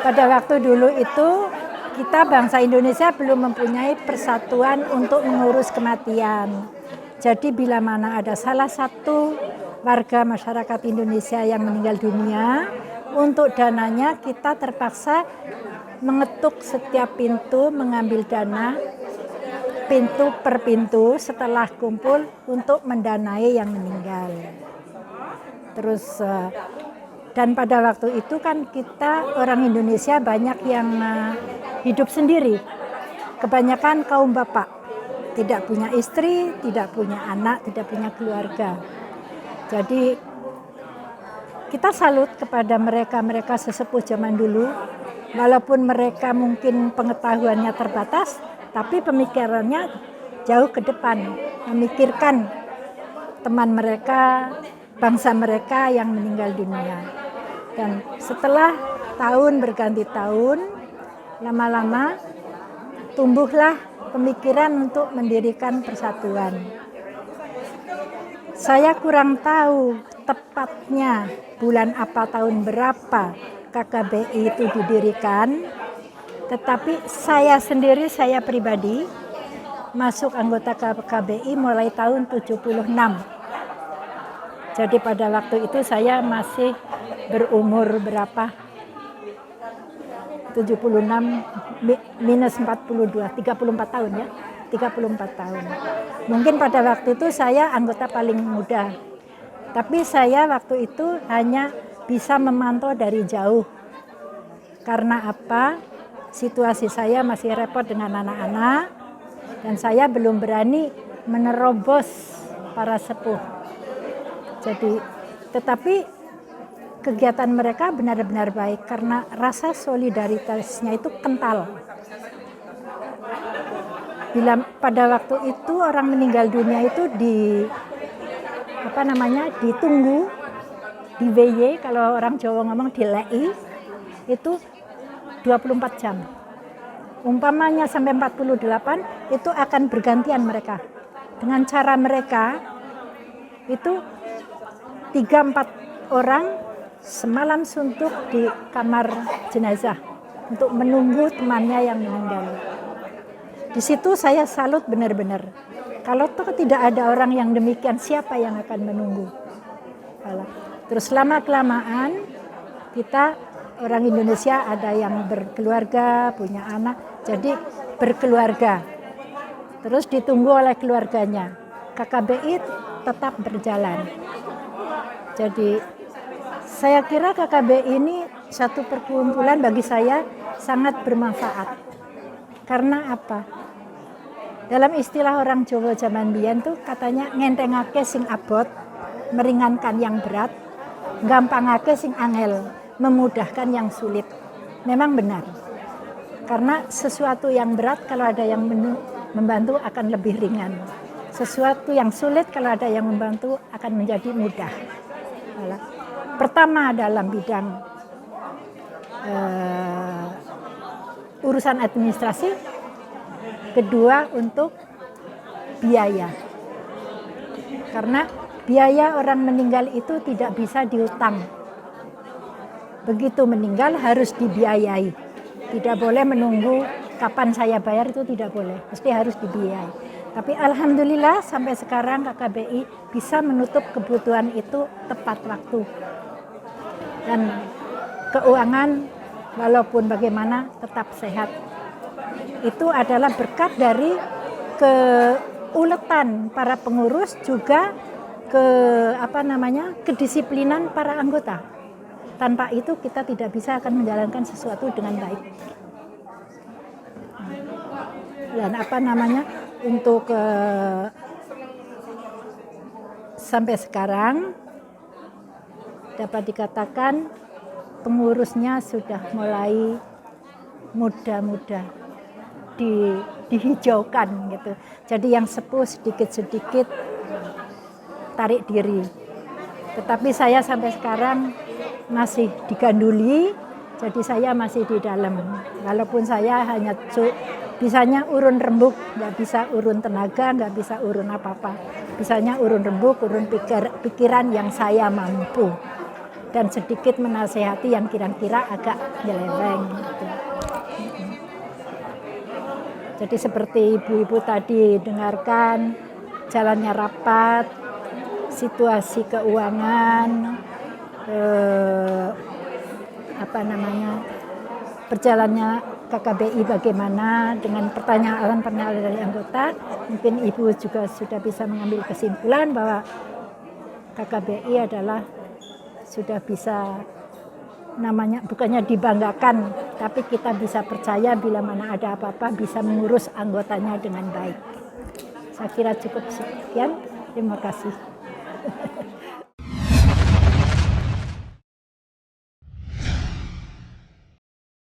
Pada waktu dulu itu kita bangsa Indonesia belum mempunyai persatuan untuk mengurus kematian. Jadi bila mana ada salah satu warga masyarakat Indonesia yang meninggal dunia, untuk dananya kita terpaksa mengetuk setiap pintu, mengambil dana pintu per pintu setelah kumpul untuk mendanai yang meninggal. Terus dan pada waktu itu kan kita orang Indonesia banyak yang hidup sendiri. Kebanyakan kaum bapak, tidak punya istri, tidak punya anak, tidak punya keluarga. Jadi kita salut kepada mereka sesepuh zaman dulu, walaupun mereka mungkin pengetahuannya terbatas, tapi pemikirannya jauh ke depan, memikirkan teman mereka, bangsa mereka yang meninggal dunia. Dan setelah tahun berganti tahun, lama-lama tumbuhlah pemikiran untuk mendirikan persatuan. Saya kurang tahu tepatnya bulan apa tahun berapa KKBI itu didirikan, tetapi saya sendiri, saya pribadi masuk anggota KKBI mulai tahun 76. Jadi pada waktu itu saya masih berumur berapa? 76 minus 42, 34 tahun ya. 34 tahun. Mungkin pada waktu itu saya anggota paling muda. Tapi saya waktu itu hanya bisa memantau dari jauh. Karena apa? Situasi saya masih repot dengan anak-anak dan saya belum berani menerobos para sepuh. Jadi, tetapi kegiatan mereka benar-benar baik karena rasa solidaritasnya itu kental. Bila pada waktu itu orang meninggal dunia itu ditunggu di WY, kalau orang Jawa ngomong dilei, itu 24 jam. Umpamanya sampai 48 itu akan bergantian mereka. Dengan cara mereka itu 3-4 orang semalam suntuk di kamar jenazah untuk menunggu temannya yang meninggal. Di situ saya salut benar-benar. Kalau toh tidak ada orang yang demikian, siapa yang akan menunggu? Terus lama-kelamaan kita orang Indonesia ada yang berkeluarga, punya anak, jadi berkeluarga. Terus ditunggu oleh keluarganya. KKBI tetap berjalan. Jadi saya kira KKBI ini satu perkumpulan bagi saya sangat bermanfaat. Karena apa? Dalam istilah orang Jawa zaman biyen tuh katanya ngentengake sing abot, meringankan yang berat, gampangake sing angel, memudahkan yang sulit. Memang benar. Karena sesuatu yang berat kalau ada yang membantu akan lebih ringan. Sesuatu yang sulit kalau ada yang membantu akan menjadi mudah. Pertama dalam bidang urusan administrasi, kedua untuk biaya. Karena biaya orang meninggal itu tidak bisa diutang. Begitu meninggal harus dibiayai. Tidak boleh menunggu kapan saya bayar, itu tidak boleh. Mesti harus dibiayai. Tapi alhamdulillah sampai sekarang KKBI bisa menutup kebutuhan itu tepat waktu. Dan keuangan walaupun bagaimana tetap sehat. Itu adalah berkat dari keuletan para pengurus, juga kedisiplinan para anggota. Tanpa itu kita tidak bisa akan menjalankan sesuatu dengan baik. Dan untuk sampai sekarang dapat dikatakan pengurusnya sudah mulai muda-muda, dihijaukan gitu. Jadi yang sepuh sedikit-sedikit tarik diri. Tetapi saya sampai sekarang masih diganduli, jadi saya masih di dalam. Walaupun saya hanya bisanya urun rembuk, nggak bisa urun tenaga, nggak bisa urun apa-apa. Bisanya urun rembuk, urun pikiran yang saya mampu. dan sedikit menasehati yang kira-kira agak nyeleweng gitu. Jadi seperti ibu-ibu tadi dengarkan jalannya rapat, situasi keuangan, berjalannya KKBI bagaimana dengan pertanyaan-pertanyaan dari anggota. Mungkin ibu juga sudah bisa mengambil kesimpulan bahwa KKBI adalah sudah bisa namanya bukannya dibanggakan, tapi kita bisa percaya bila mana ada apa-apa bisa mengurus anggotanya dengan baik. Saya kira cukup sekian. Terima kasih.